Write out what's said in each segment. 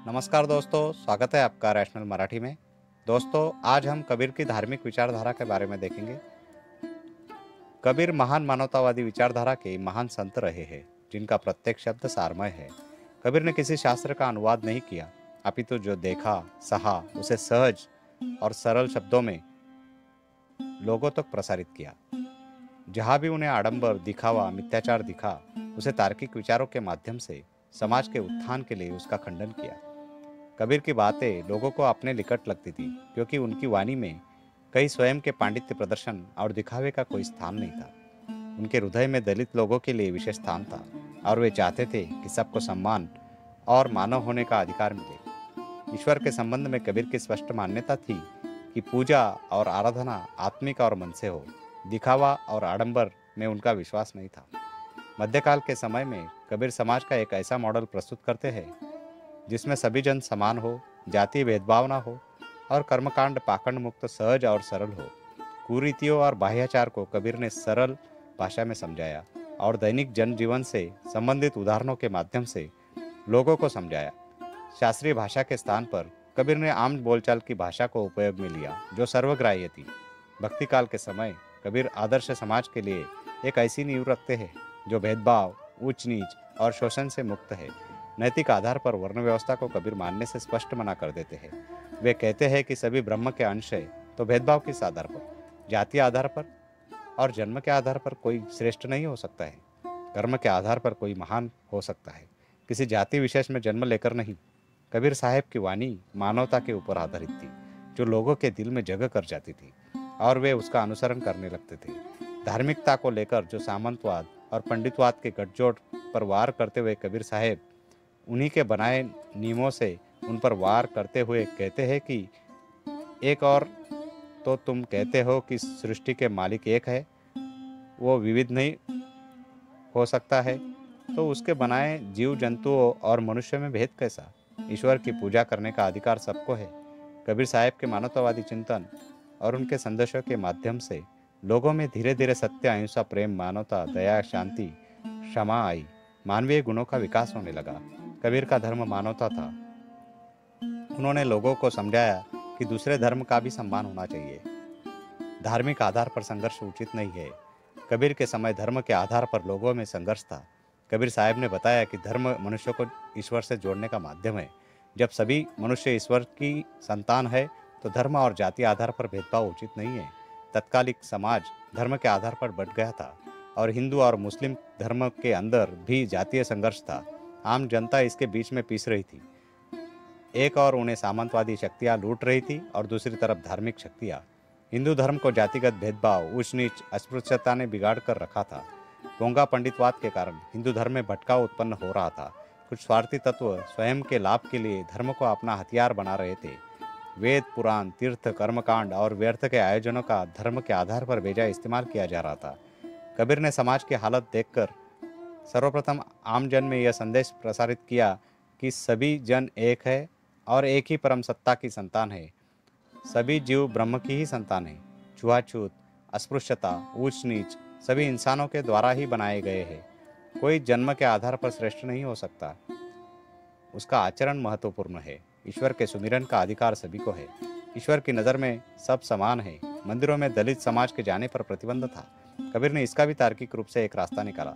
नमस्कार दोस्तों, स्वागत है आपका रैशनल मराठी में। दोस्तों, आज हम कबीर की धार्मिक विचारधारा के बारे में देखेंगे। कबीर महान मानवतावादी विचारधारा के महान संत रहे हैं, जिनका प्रत्येक शब्द सारमय है। कबीर ने किसी शास्त्र का अनुवाद नहीं किया, अपितु जो देखा, सहा, उसे सहज और सरल शब्दों में लोगों तक प्रसारित किया। जहां भी उन्हें आडंबर, दिखावा, मिथ्याचार दिखा, उसे तार्किक विचारों के माध्यम से समाज के उत्थान के लिए उसका खंडन किया। कबीर की बातें लोगों को अपने निकट लगती थी, क्योंकि उनकी वाणी में कई स्वयं के पांडित्य प्रदर्शन और दिखावे का कोई स्थान नहीं था। उनके हृदय में दलित लोगों के लिए विशेष स्थान था, और वे चाहते थे कि सबको सम्मान और मानव होने का अधिकार मिले। ईश्वर के संबंध में कबीर की स्पष्ट मान्यता थी कि पूजा और आराधना आत्मिक और मन से हो। दिखावा और आडंबर में उनका विश्वास नहीं था। मध्यकाल के समय में कबीर समाज का एक ऐसा मॉडल प्रस्तुत करते हैं जिसमें सभी जन समान हो, जातीय भेदभाव ना हो और कर्मकांड पाखंड मुक्त सहज और सरल हो। कुरीतियों और बाह्याचार को कबीर ने सरल भाषा में समझाया और दैनिक जनजीवन से संबंधित उदाहरणों के माध्यम से लोगों को समझाया। शास्त्रीय भाषा के स्थान पर कबीर ने आम बोलचाल की भाषा को उपयोग में लिया, जो सर्वग्राह्य थी। भक्ति काल के समय कबीर आदर्श समाज के लिए एक ऐसी नींव रखते हैं जो भेदभाव, ऊंच नीच और शोषण से मुक्त है। नैतिक आधार पर वर्ण व्यवस्था को कबीर मानने से स्पष्ट मना कर देते हैं। वे कहते हैं कि सभी ब्रह्म के अंश है, तो भेदभाव किस आधार पर? जातीय आधार पर और जन्म के आधार पर कोई श्रेष्ठ नहीं हो सकता है। कर्म के आधार पर कोई महान हो सकता है, किसी जाति विशेष में जन्म लेकर नहीं। कबीर साहब की वाणी मानवता के ऊपर आधारित थी, जो लोगों के दिल में जगह कर जाती थी और वे उसका अनुसरण करने लगते थे। धार्मिकता को लेकर जो सामंतवाद और पंडितवाद के गठजोड़ पर वार करते हुए कबीर साहब उन्हीं के बनाए नियमों से उन पर वार करते हुए कहते हैं कि एक और तो तुम कहते हो कि सृष्टि के मालिक एक है, वो विविध नहीं हो सकता है, तो उसके बनाए जीव जंतुओं और मनुष्य में भेद कैसा? ईश्वर की पूजा करने का अधिकार सबको है। कबीर साहब के मानवतावादी चिंतन और उनके संदेशों के माध्यम से लोगों में धीरे धीरे सत्य, अहिंसा, प्रेम, मानवता, दया, शांति, क्षमा आई। मानवीय गुणों का विकास होने लगा। कबीर का धर्म मानवता था। उन्होंने लोगों को समझाया कि दूसरे धर्म का भी सम्मान होना चाहिए। धार्मिक आधार पर संघर्ष उचित नहीं है। कबीर के समय धर्म के आधार पर लोगों में संघर्ष था। कबीर साहब ने बताया कि धर्म मनुष्य को ईश्वर से जोड़ने का माध्यम है। जब सभी मनुष्य ईश्वर की संतान है, तो धर्म और जाति आधार पर भेदभाव उचित नहीं है। तत्कालिक समाज धर्म के आधार पर बढ़ गया था और हिंदू और मुस्लिम धर्म के अंदर भी जातीय संघर्ष था। आम जनता इसके बीच में पिस रही थी। एक और उन्हें सामंतवादी शक्तियां लूट रही थी और दूसरी तरफ धार्मिक शक्तियां। हिंदू धर्म को जातिगत भेदभाव, ऊंच नीच, अस्पृश्यता ने बिगाड़ कर रखा था। गोंगा पंडितवाद के कारण हिंदू धर्म में भटकाव उत्पन्न हो रहा था। कुछ स्वार्थी तत्व स्वयं के लाभ के लिए धर्म को अपना हथियार बना रहे थे। वेद, पुराण, तीर्थ, कर्मकांड और व्यर्थ के आयोजनों का धर्म के आधार पर बेजा इस्तेमाल किया जा रहा था। कबीर ने समाज की हालत देखकर सर्वप्रथम आम जन में यह संदेश प्रसारित किया कि सभी जन एक है और एक ही परम सत्ता की संतान है। सभी जीव ब्रह्म की ही संतान है। छुआछूत, अस्पृश्यता, ऊंच नीच सभी इंसानों के द्वारा ही बनाए गए हैं। कोई जन्म के आधार पर श्रेष्ठ नहीं हो सकता। उसका आचरण महत्वपूर्ण है। ईश्वर के सुमिरन का अधिकार सभी को है। ईश्वर की नज़र में सब समान है। मंदिरों में दलित समाज के जाने पर प्रतिबंध था। कबीर ने इसका भी तार्किक रूप से एक रास्ता निकाला।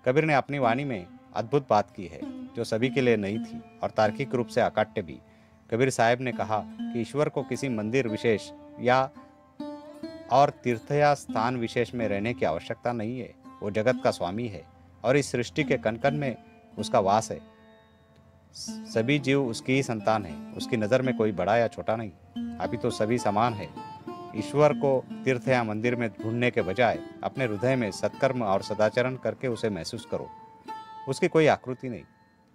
कबीर ने अपनी वाणी में अद्भुत बात की है, जो सभी के लिए नई थी और तार्किक रूप से अकाट्य भी। कबीर साहब ने कहा कि ईश्वर को किसी मंदिर विशेष या और तीर्थ या स्थान विशेष में रहने की आवश्यकता नहीं है। वो जगत का स्वामी है और इस सृष्टि के कण कण में उसका वास है। सभी जीव उसकी ही संतान है। उसकी नज़र में कोई बड़ा या छोटा नहीं, अभी तो सभी समान है। ईश्वर को तीर्थ या मंदिर में ढूंढने के बजाय अपने हृदय में सत्कर्म और सदाचरण करके उसे महसूस करो। उसकी कोई आकृति नहीं,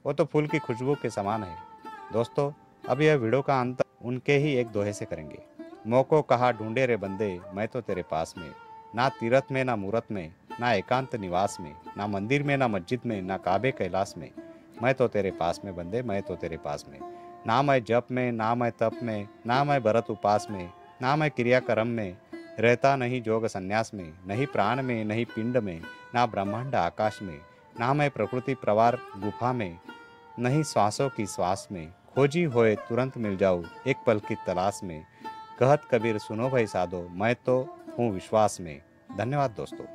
वो तो फूल की खुशबू के समान है। दोस्तों, अब यह वीडियो का अंत उनके ही एक दोहे से करेंगे। मोको कहा ढूंढे रे बंदे, मैं तो तेरे पास में। ना तीरथ में, ना मूरत में, ना एकांत निवास में, ना मंदिर में, ना मस्जिद में, ना काबे कैलाश में। मैं तो तेरे पास में बंदे, मैं तो तेरे पास में। ना मैं जप में, ना मैं तप में, ना मैं भरत उपास में, ना मैं क्रियाकर्म में, रहता नहीं जोग संन्यास में, नहीं प्राण में, नहीं पिंड में, ना ब्रह्मांड आकाश में, ना मैं प्रकृति प्रवार गुफा में, नहीं श्वासों की श्वास में, खोजी होए तुरंत मिल जाऊँ एक पल की तलाश में। कहत कबीर सुनो भाई साधो, मैं तो हूँ विश्वास में। धन्यवाद दोस्तों।